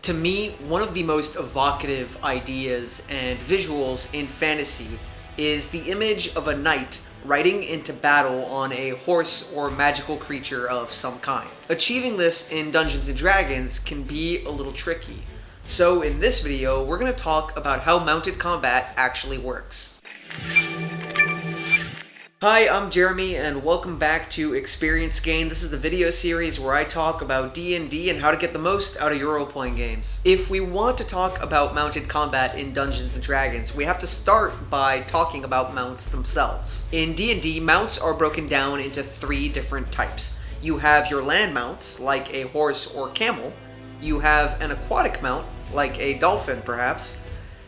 To me, one of the most evocative ideas and visuals in fantasy is the image of a knight riding into battle on a horse or magical creature of some kind. Achieving this in Dungeons & Dragons can be a little tricky. So in this video, we're going to talk about how mounted combat actually works. Hi, I'm Jeremy, and welcome back to Experience Gain. This is the video series where I talk about D&D and how to get the most out of your role-playing games. If we want to talk about mounted combat in Dungeons & Dragons, we have to start by talking about mounts themselves. In D&D, mounts are broken down into three different types. You have your land mounts, like a horse or camel. You have an aquatic mount, like a dolphin perhaps.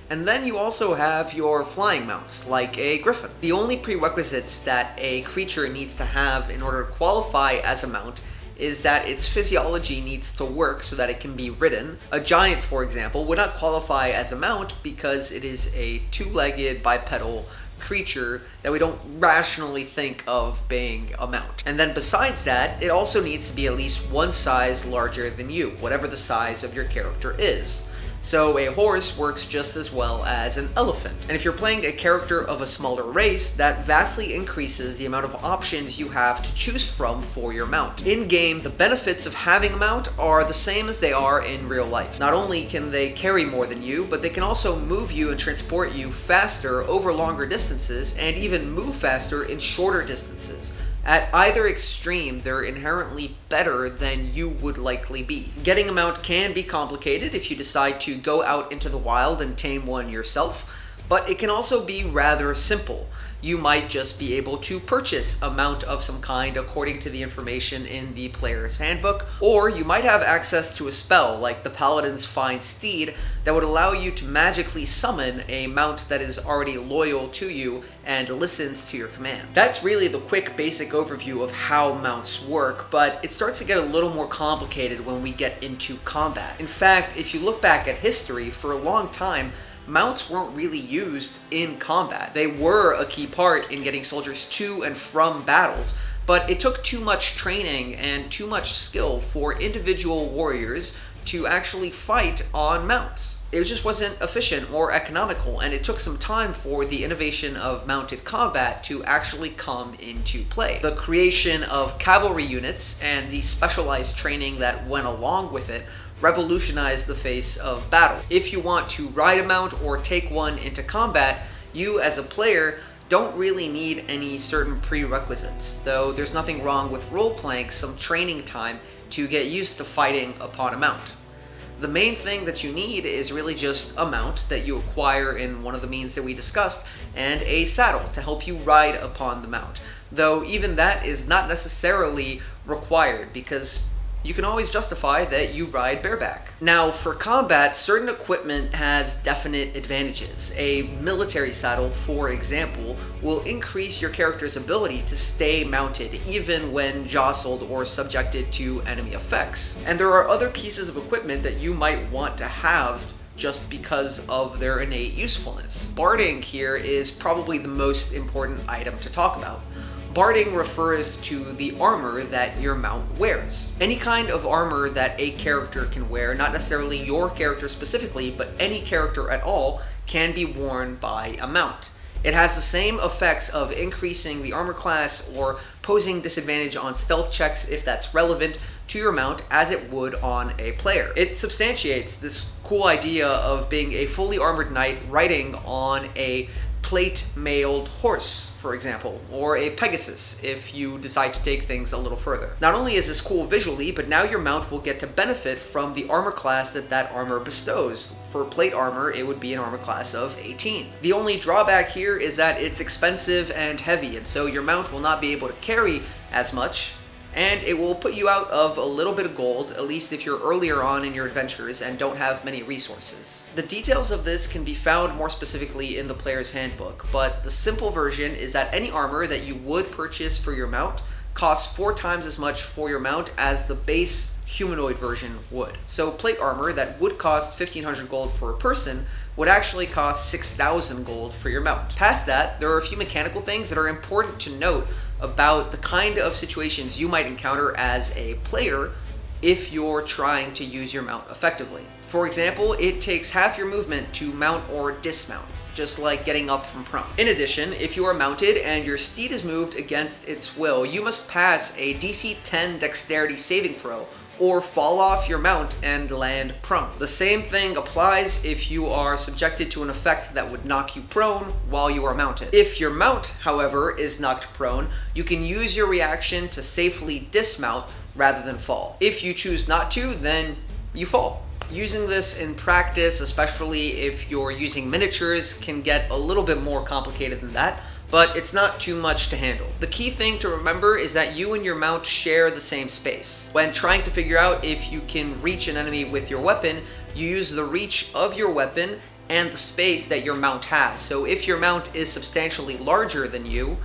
And then you also have your flying mounts, like a griffin. The only prerequisites that a creature needs to have in order to qualify as a mount is that its physiology needs to work so that it can be ridden. A giant, for example, would not qualify as a mount because it is a two-legged bipedal creature that we don't rationally think of being a mount. And then besides that, it also needs to be at least one size larger than you, whatever the size of your character is. So a horse works just as well as an elephant. And if you're playing a character of a smaller race, that vastly increases the amount of options you have to choose from for your mount. In-game, the benefits of having a mount are the same as they are in real life. Not only can they carry more than you, but they can also move you and transport you faster over longer distances, and even move faster in shorter distances. At either extreme, they're inherently better than you would likely be. Getting a mount can be complicated if you decide to go out into the wild and tame one yourself, but it can also be rather simple. You might just be able to purchase a mount of some kind according to the information in the player's handbook, or you might have access to a spell like the Paladin's Fine Steed that would allow you to magically summon a mount that is already loyal to you and listens to your command. That's really the quick basic overview of how mounts work, but it starts to get a little more complicated when we get into combat. In fact, if you look back at history, for a long time, mounts weren't really used in combat. They were a key part in getting soldiers to and from battles, but it took too much training and too much skill for individual warriors to actually fight on mounts. It just wasn't efficient or economical, and it took some time for the innovation of mounted combat to actually come into play. The creation of cavalry units and the specialized training that went along with it revolutionized the face of battle. If you want to ride a mount or take one into combat, you as a player don't really need any certain prerequisites, though there's nothing wrong with role-playing some training time to get used to fighting upon a mount. The main thing that you need is really just a mount that you acquire in one of the means that we discussed, and a saddle to help you ride upon the mount. Though even that is not necessarily required, because you can always justify that you ride bareback. Now, for combat, certain equipment has definite advantages. A military saddle, for example, will increase your character's ability to stay mounted even when jostled or subjected to enemy effects. And there are other pieces of equipment that you might want to have just because of their innate usefulness. Barding here is probably the most important item to talk about. Barding refers to the armor that your mount wears. Any kind of armor that a character can wear, not necessarily your character specifically, but any character at all, can be worn by a mount. It has the same effects of increasing the armor class or posing disadvantage on stealth checks if that's relevant to your mount as it would on a player. It substantiates this cool idea of being a fully armored knight riding on a plate-mailed horse, for example, or a Pegasus if you decide to take things a little further. Not only is this cool visually, but now your mount will get to benefit from the armor class that armor bestows. For plate armor, it would be an armor class of 18. The only drawback here is that it's expensive and heavy, and so your mount will not be able to carry as much, and it will put you out of a little bit of gold, at least if you're earlier on in your adventures and don't have many resources. The details of this can be found more specifically in the player's handbook, but the simple version is that any armor that you would purchase for your mount costs 4 times as much for your mount as the base humanoid version would. So plate armor that would cost 1,500 gold for a person would actually cost 6,000 gold for your mount. Past that, there are a few mechanical things that are important to note about the kind of situations you might encounter as a player if you're trying to use your mount effectively. For example, it takes half your movement to mount or dismount, just like getting up from prone. In addition, if you are mounted and your steed is moved against its will, you must pass a DC 10 dexterity saving throw or fall off your mount and land prone. The same thing applies if you are subjected to an effect that would knock you prone while you are mounted. If your mount, however, is knocked prone, you can use your reaction to safely dismount rather than fall. If you choose not to, then you fall. Using this in practice, especially if you're using miniatures, can get a little bit more complicated than that, but it's not too much to handle. The key thing to remember is that you and your mount share the same space. When trying to figure out if you can reach an enemy with your weapon, you use the reach of your weapon and the space that your mount has. So if your mount is substantially larger than you,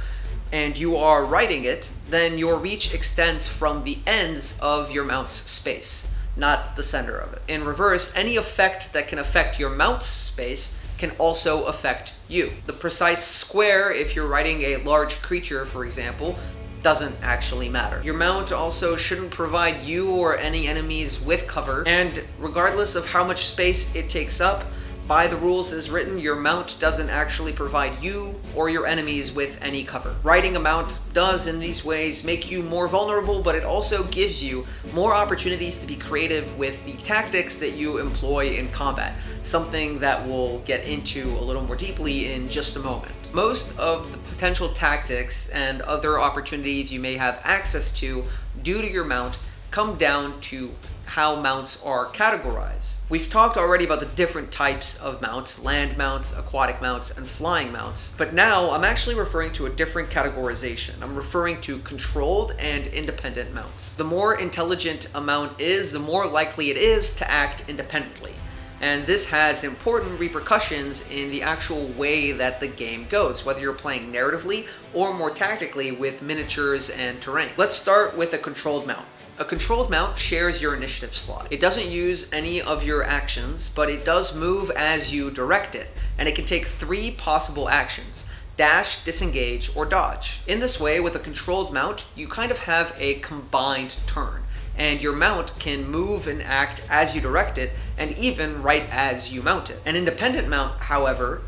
and you are riding it, then your reach extends from the ends of your mount's space, not the center of it. In reverse, any effect that can affect your mount's space can also affect you. The precise square, if you're riding a large creature, for example, doesn't actually matter. Your mount also shouldn't provide you or any enemies with cover, and regardless of how much space it takes up, by the rules as written, your mount doesn't actually provide you or your enemies with any cover. Riding a mount does in these ways make you more vulnerable, but it also gives you more opportunities to be creative with the tactics that you employ in combat, something that we'll get into a little more deeply in just a moment. Most of the potential tactics and other opportunities you may have access to due to your mount come down to how mounts are categorized. We've talked already about the different types of mounts: land mounts, aquatic mounts, and flying mounts. But now I'm actually referring to a different categorization. I'm referring to controlled and independent mounts. The more intelligent a mount is, the more likely it is to act independently. And this has important repercussions in the actual way that the game goes, whether you're playing narratively or more tactically with miniatures and terrain. Let's start with a controlled mount. A controlled mount shares your initiative slot. It doesn't use any of your actions, but it does move as you direct it, and it can take 3 possible actions: dash, disengage, or dodge. In this way, with a controlled mount, you kind of have a combined turn, and your mount can move and act as you direct it, and even right as you mount it. An independent mount, however,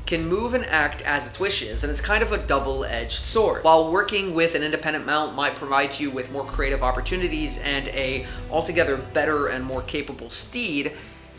can move and act as it wishes, and it's kind of a double-edged sword. While working with an independent mount might provide you with more creative opportunities and a altogether better and more capable steed,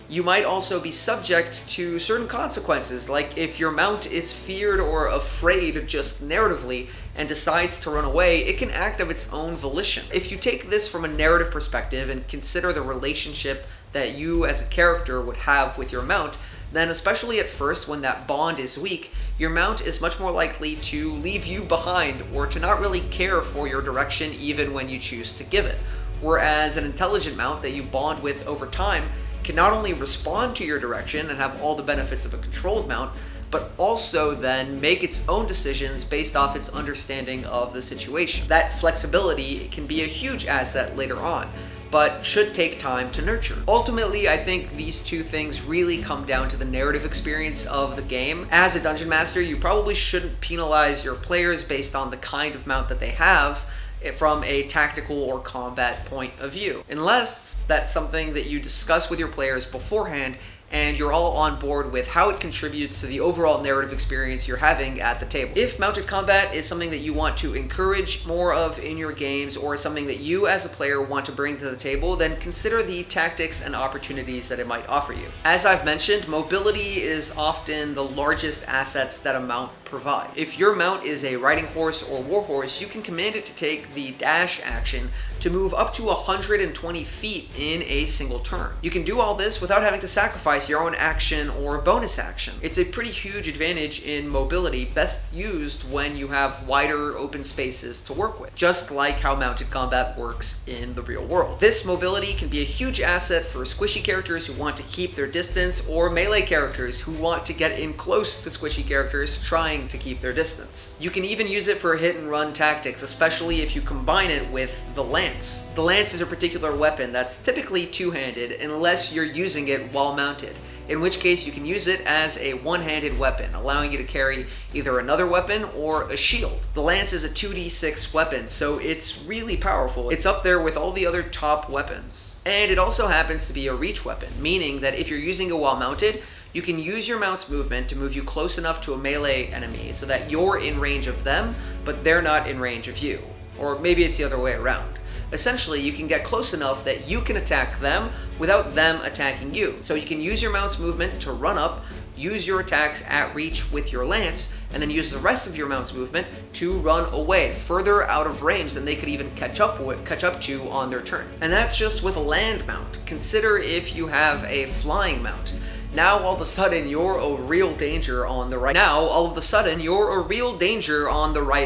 you might also be subject to certain consequences, like if your mount is feared or afraid just narratively and decides to run away, it can act of its own volition. If you take this from a narrative perspective and consider the relationship that you as a character would have with your mount, then especially at first when that bond is weak, your mount is much more likely to leave you behind or to not really care for your direction even when you choose to give it. Whereas an intelligent mount that you bond with over time can not only respond to your direction and have all the benefits of a controlled mount, but also then make its own decisions based off its understanding of the situation. That flexibility can be a huge asset later on, but should take time to nurture. Ultimately, I think these two things really come down to the narrative experience of the game. As a dungeon master, you probably shouldn't penalize your players based on the kind of mount that they have from a tactical or combat point of view, unless that's something that you discuss with your players beforehand and you're all on board with how it contributes to the overall narrative experience you're having at the table. If mounted combat is something that you want to encourage more of in your games, or something that you as a player want to bring to the table, then consider the tactics and opportunities that it might offer you. As I've mentioned, mobility is often the largest assets that a mount provide. If your mount is a riding horse or warhorse, you can command it to take the dash action to move up to 120 feet in a single turn. You can do all this without having to sacrifice your own action or bonus action. It's a pretty huge advantage in mobility, best used when you have wider open spaces to work with, just like how mounted combat works in the real world. This mobility can be a huge asset for squishy characters who want to keep their distance, or melee characters who want to get in close to squishy characters trying to keep their distance. You can even use it for hit and run tactics, especially if you combine it with the lance. The lance is a particular weapon that's typically two-handed unless you're using it while mounted. in which case you can use it as a one-handed weapon, allowing you to carry either another weapon or a shield. The lance is a 2d6 weapon, so it's really powerful. It's up there with all the other top weapons. And it also happens to be a reach weapon, meaning that if you're using it while mounted, you can use your mount's movement to move you close enough to a melee enemy so that you're in range of them, but they're not in range of you. Or maybe it's the other way around. Essentially, you can get close enough that you can attack them without them attacking you. So you can use your mount's movement to run up, use your attacks at reach with your lance, and then use the rest of your mount's movement to run away, further out of range than they could even catch up to on their turn. And that's just with a land mount. Consider if you have a flying mount. Now all of a sudden you're a real danger on the right.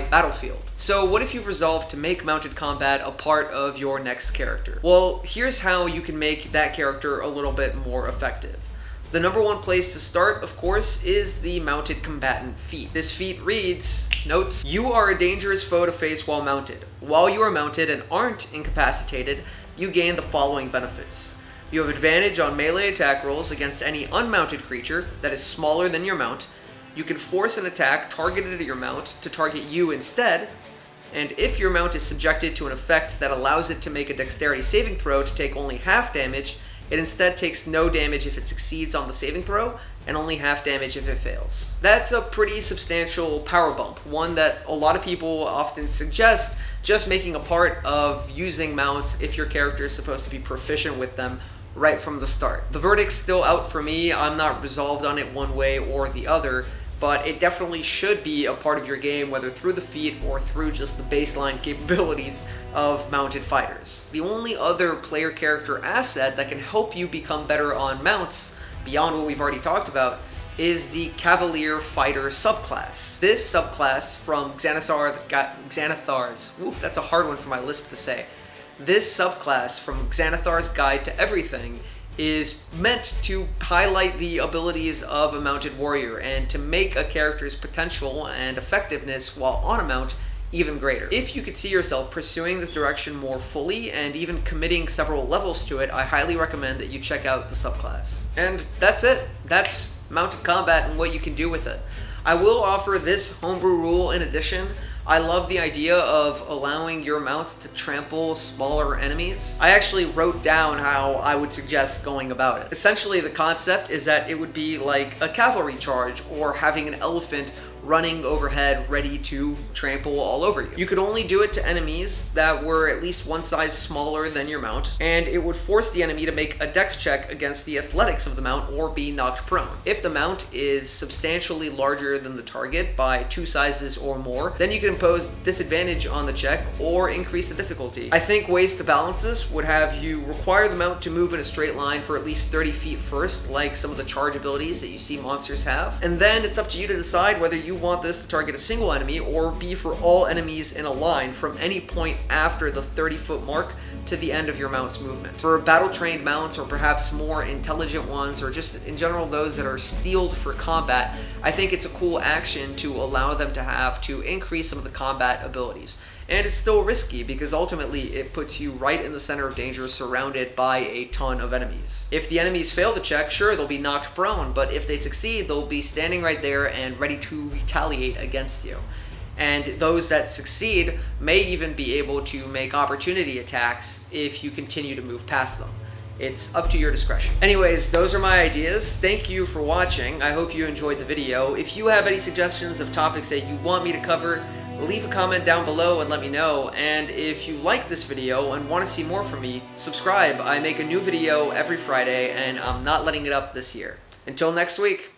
Battlefield. So what if you've resolved to make mounted combat a part of your next character? Well, here's how you can make that character a little bit more effective. The number one place to start, of course, is the mounted combatant feat. This feat reads, notes, you are a dangerous foe to face while mounted. While you are mounted and aren't incapacitated, you gain the following benefits. You have advantage on melee attack rolls against any unmounted creature that is smaller than your mount. You can force an attack targeted at your mount to target you instead. And if your mount is subjected to an effect that allows it to make a dexterity saving throw to take only half damage, it instead takes no damage if it succeeds on the saving throw, and only half damage if it fails. That's a pretty substantial power bump, one that a lot of people often suggest just making a part of using mounts if your character is supposed to be proficient with them right from the start. The verdict's still out for me. I'm not resolved on it one way or the other, but it definitely should be a part of your game, whether through the feat or through just the baseline capabilities of mounted fighters. The only other player character asset that can help you become better on mounts, beyond what we've already talked about, is the Cavalier Fighter subclass. This subclass from Xanathar's, oof, that's a hard one for my lisp to say. This subclass from Xanathar's Guide to Everything is meant to highlight the abilities of a mounted warrior and to make a character's potential and effectiveness while on a mount even greater. If you could see yourself pursuing this direction more fully and even committing several levels to it, I highly recommend that you check out the subclass. And that's it. That's mounted combat and what you can do with it. I will offer this homebrew rule in addition. I love the idea of allowing your mounts to trample smaller enemies. I actually wrote down how I would suggest going about it. Essentially, the concept is that it would be like a cavalry charge or having an elephant running overhead ready to trample all over you. You could only do it to enemies that were at least one size smaller than your mount, and it would force the enemy to make a dex check against the athletics of the mount or be knocked prone. If the mount is substantially larger than the target by 2 sizes or more, then you can impose disadvantage on the check or increase the difficulty. I think ways to balance this would have you require the mount to move in a straight line for at least 30 feet first, like some of the charge abilities that you see monsters have, and then it's up to you to decide whether you want this to target a single enemy or be for all enemies in a line from any point after the 30-foot mark to the end of your mount's movement. For battle-trained mounts, or perhaps more intelligent ones, or just in general those that are steeled for combat, I think it's a cool action to allow them to have to increase some of the combat abilities. And it's still risky because ultimately it puts you right in the center of danger, surrounded by a ton of enemies. If the enemies fail the check, sure, they'll be knocked prone, but if they succeed, they'll be standing right there and ready to retaliate against you. And those that succeed may even be able to make opportunity attacks if you continue to move past them. It's up to your discretion. Anyways, those are my ideas. Thank you for watching. I hope you enjoyed the video. If you have any suggestions of topics that you want me to cover, leave a comment down below and let me know. And if you like this video and want to see more from me, subscribe. I make a new video every Friday and I'm not letting it up this year. Until next week.